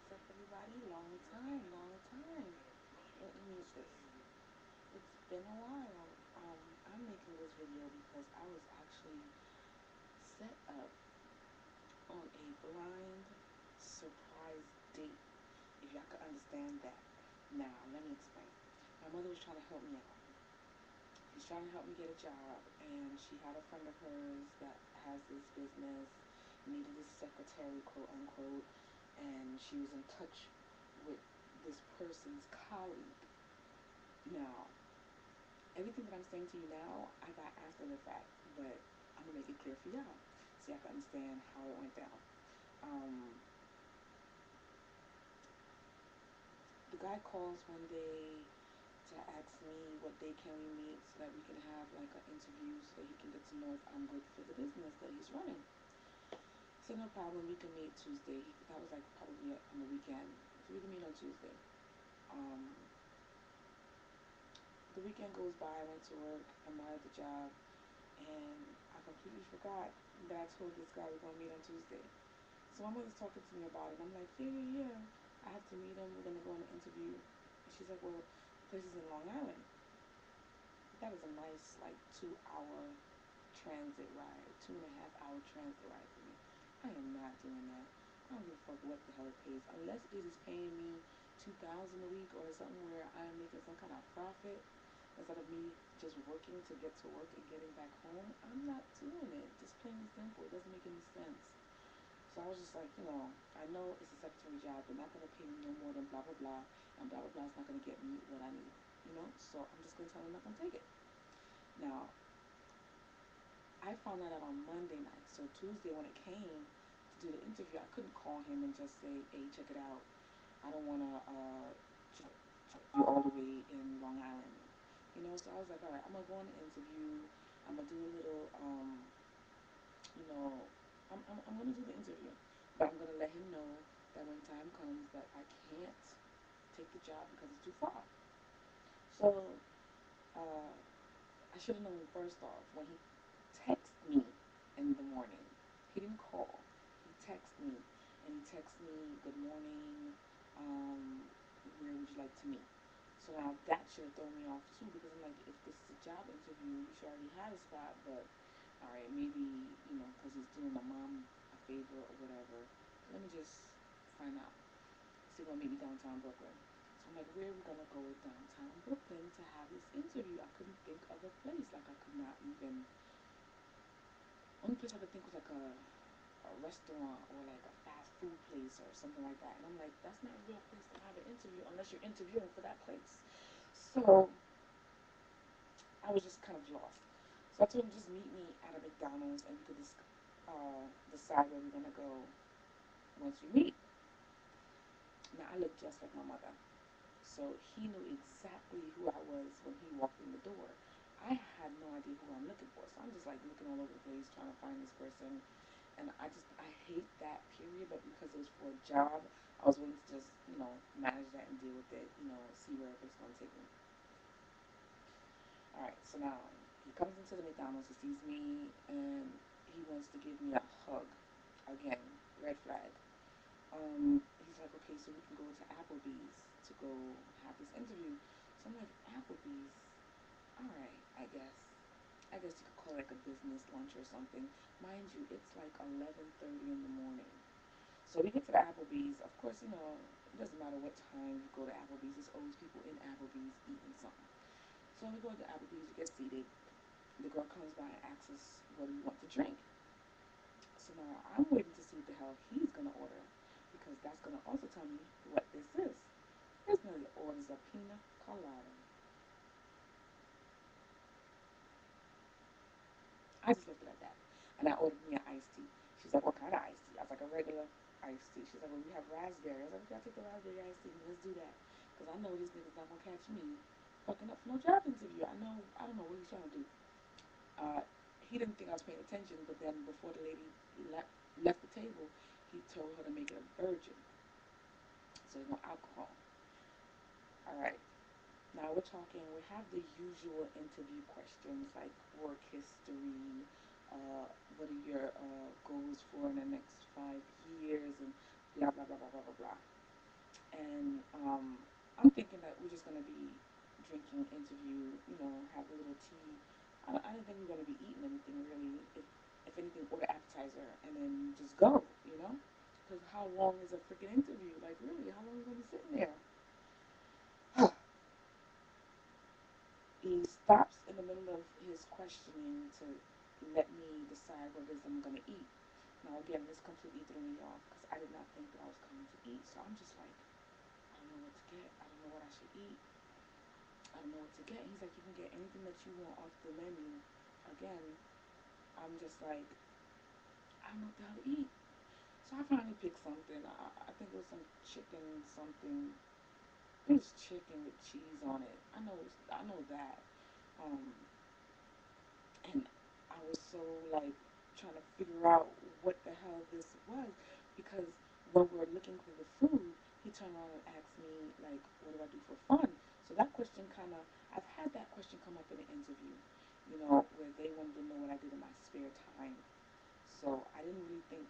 What's up, everybody? Long time, long time. Let me mute this. It's been a while. I'm making this video because I was actually set up on a blind surprise date. If y'all could understand that. Now, let me explain. My mother was trying to help me out. She's trying to help me get a job, and she had a friend of hers that has this business, needed a secretary, quote unquote, and she was in touch with this person's colleague. Now, everything that I'm saying to you now, I got after the fact, but I'm gonna make it clear for y'all so y'all can understand how it went down. Um, the guy calls one day to ask me what day can we meet so that we can have like an interview so that he can get to know if I'm good for the business that he's running. I said no problem, we can meet Tuesday. That was like probably on the weekend, so we can meet on Tuesday. Um, the weekend goes by. I went to work. I'm not at the job, and I completely forgot that I told this guy we're gonna meet on Tuesday. So my mother's talking to me about it. I'm like, yeah. I have to meet him. We're gonna go on an interview. And she's like, well, the place is in Long Island. That is a nice like 2 hour transit ride, 2.5 hour transit ride for me. I am not doing that. I don't give a fuck what the hell it pays, unless it is paying me 2,000 a week or something where I am making some kind of profit instead of me just working to get to work and getting back home. I'm not doing it. Just plain and simple. It doesn't make any sense. So I was just like, I know it's a secretary job. They're not gonna pay me no more than blah blah blah, and blah blah blah is not gonna get me what I need. So I'm just gonna tell them I'm not gonna take it. Now I found that out on Monday night. So Tuesday when it came to do the interview, I couldn't call him and just say, "Hey, check it out. I don't wanna you all the way in Long Island." So I was like, "All right, I'm gonna go on the interview. I'm gonna do a little, you know, I'm gonna do the interview, but I'm gonna let him know that when time comes that I can't take the job because it's too far." So uh, I should have known first off when he texted me in the morning. He didn't call. He texted me, and he texted me, "Good morning. Where would you like to meet?" So now that should have thrown me off too because I'm like, if this is a job interview, we should already have a spot. But all right, maybe because he's doing my mom a favor or whatever. Let me just find out. So he's gonna meet me downtown Brooklyn. So I'm like, where are we gonna go downtown Brooklyn to have this interview? I couldn't think of a place. Like I could not even. Only place I could think was like a restaurant or like a fast food place or something like that. And I'm like, that's not a real place to have an interview unless you're interviewing for that place. So I was just kind of lost. So I told him just meet me at a McDonald's and we could just decide where we're gonna go once we meet. Now I look just like my mother. So he knew exactly who I was when he walked in the door. I had no idea who I'm looking for. So I'm just like looking all over the place trying to find this person. And I hate that period, but because it was for a job, I was willing to just, manage that and deal with it, see where it's going to take me. All right, so now he comes into the McDonald's, he sees me, and he wants to give me a hug. Again, red flag. He's like, okay, so we can go to Applebee's to go have this interview. So I'm like, Applebee's? All right, I guess. I guess you could call it like a business lunch or something. Mind you, it's like 11:30 in the morning. So we get to the Applebee's. Of course, it doesn't matter what time you go to Applebee's. There's always people in Applebee's eating something. So we go to Applebee's, we get seated. The girl comes by and asks us, what do you want to drink? So now I'm waiting to see what the hell he's going to order because that's going to also tell me what this is. This man orders a pina colada. I just left it at that. And I ordered me an iced tea. She's like, what kind of iced tea? I was like, a regular iced tea. She's like, well, we have raspberry. I was like, we gotta take the raspberry iced tea. Let's do that. Because I know this nigga's not going to catch me fucking up for no job interview. I don't know what he's trying to do. Uh, he didn't think I was paying attention, but then before the lady left the table, he told her to make it a virgin. So there's no alcohol. All right. Now we have the usual interview questions like work history, what are your goals for in the next 5 years, and blah, blah, blah, blah, blah, blah, blah. and I'm thinking that we're just gonna be drinking, interview, have a little tea. I didn't think we were gonna be eating anything really. If anything, order appetizer and then just go. Because how long is a freaking interview? Like really, how long are you gonna be sitting there? He stops in the middle of his questioning to let me decide what it is I'm gonna eat. Now again, this completely threw me off because I did not think that I was coming to eat. So I'm just like, I don't know what to get. I don't know what I should eat. I don't know what to get. He's like, you can get anything that you want off the menu. Again, I'm just like, I don't know what the hell to eat. So I finally picked something. I think it was some chicken something. It was chicken with cheese on it. I know that. Um, and I was so like trying to figure out what the hell this was because when we were looking for the food, he turned around and asked me like, "What do I do for fun?" So that question kind of, I've had that question come up in an interview, where they wanted to know what I did in my spare time. So I didn't really think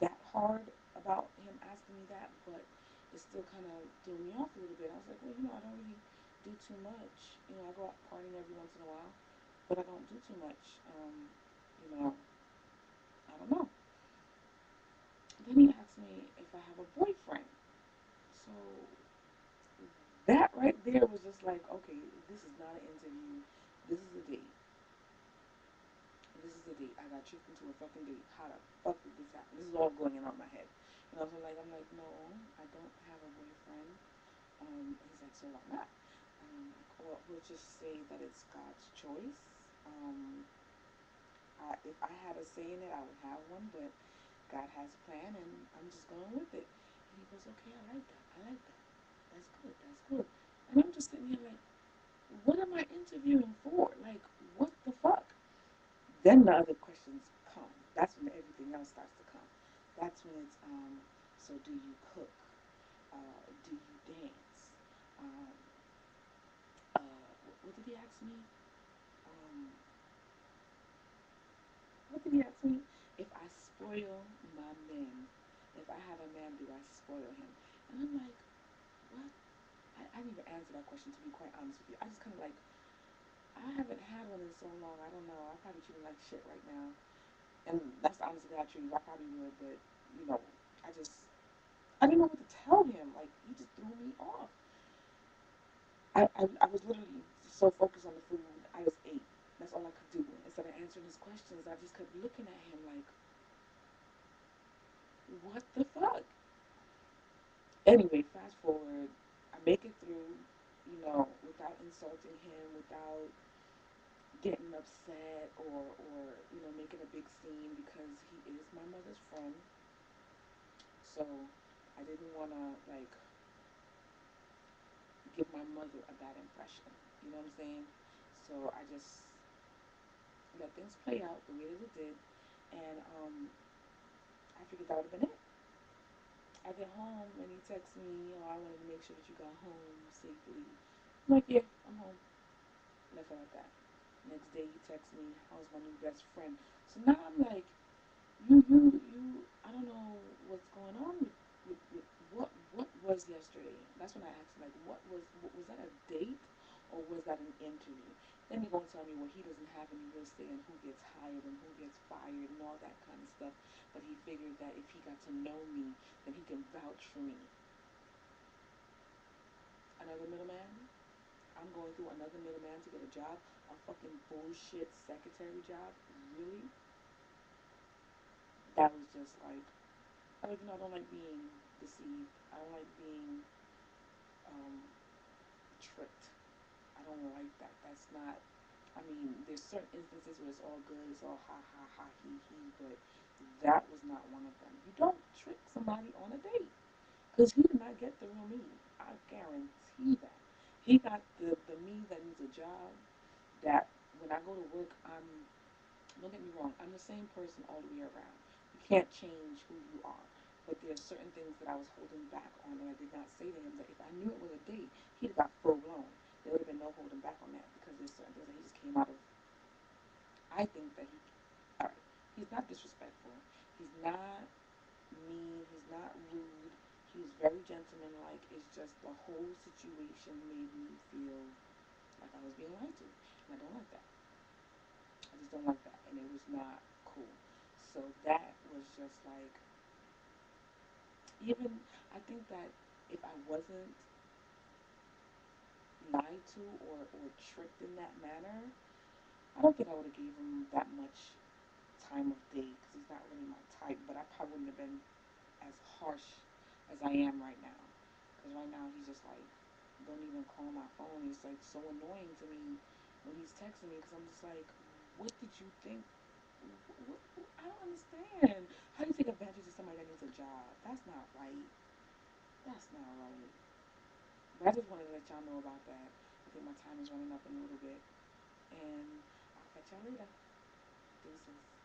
that hard about him asking me that, but it still kind of threw me off a little bit. I was like, well, I don't really do too much. I go out partying every once in a while, but I don't do too much. I don't know. Then he asked me if I have a boyfriend. So that right there was just like, okay, this is not an interview. This is a date. This is a date. I got tricked into a fucking date. How the fuck did this happen? This is all going on in my head. So I'm like, no, I don't have a boyfriend. He's like, so why not? Well, we'll just say that it's God's choice. Um, if I had a say in it, I would have one, but God has a plan, and I'm just going with it. And he goes, okay, I like that. I like that. That's good. That's good. And I'm just sitting here like, what am I interviewing for? Like, what the fuck? Then the other questions come. That's when everything else starts to come. That's when it's, so do you cook? Do you dance? Um, what did he ask me? Um, what did he ask me? If I spoil my man, if I have a man, do I spoil him? And I'm like, what? I didn't even answer that question, to be quite honest with you. I just kind of like, I haven't had one in so long. I don't know. I'm probably treating like shit right now. And that's the honest God truth. I probably would, but, you know, I just, I didn't know what to tell him. Like, he just threw me off. I was literally so focused on the food, I just ate. That's all I could do. Instead of answering his questions, I just kept looking at him like, what the fuck? Anyway, fast forward, I make it through, without insulting him, without getting upset or making a big scene because he is my mother's friend. So I didn't want to, like, give my mother a bad impression. You know what I'm saying? So I just let things play out the way that it did. And I figured that would have been it. I get home and he texts me, I wanted to make sure that you got home safely. I'm like, yeah, I'm home. Left it like that. Next day he texts me, how's my new best friend? So now I'm like, I don't know what's going on with what was yesterday. That's when I asked him, like, was that a date or was that an interview? Then he gonna tell me, well, he doesn't have any real say in who gets hired and who gets fired and all that kind of stuff. But he figured that if he got to know me, then he can vouch for me. Another middleman. I'm going through another middleman to get a job, a fucking bullshit secretary job. Really? That was just like, I don't like being deceived. I don't like being um, tricked. I don't like that. That's not. I mean, there's certain instances where it's all good, it's all ha ha ha he he, but that was not one of them. You don't trick somebody on a date because he did not get the real me. I guarantee that. He got the me that needs a job. That when I go to work, don't get me wrong, I'm the same person all the way around. You can't change who you are. But there's certain things that I was holding back on that I did not say to him that if I knew it was a date, he'd have got full blown. There would have been no holding back on that because there's certain things that he just came out of. I think that all right, he's not disrespectful. He's not mean. He's not rude. He's very gentlemanlike. It's just the whole situation made me feel like I was being lied to. And I don't like that. I just don't like that. And it was not cool. So that was just like, even, I think that if I wasn't lied to or tricked in that manner, I don't think I would have gave him that much time of day because he's not really my type. But I probably wouldn't have been as harsh as I am right now. Because right now he's just like, don't even call my phone. It's like so annoying to me when he's texting me because I'm just like, what did you think? I don't understand. How do you take advantage of somebody that needs a job? That's not right. That's not right. But I just wanted to let y'all know about that. I think my time is running up in a little bit. And I'll catch y'all later. Deuces.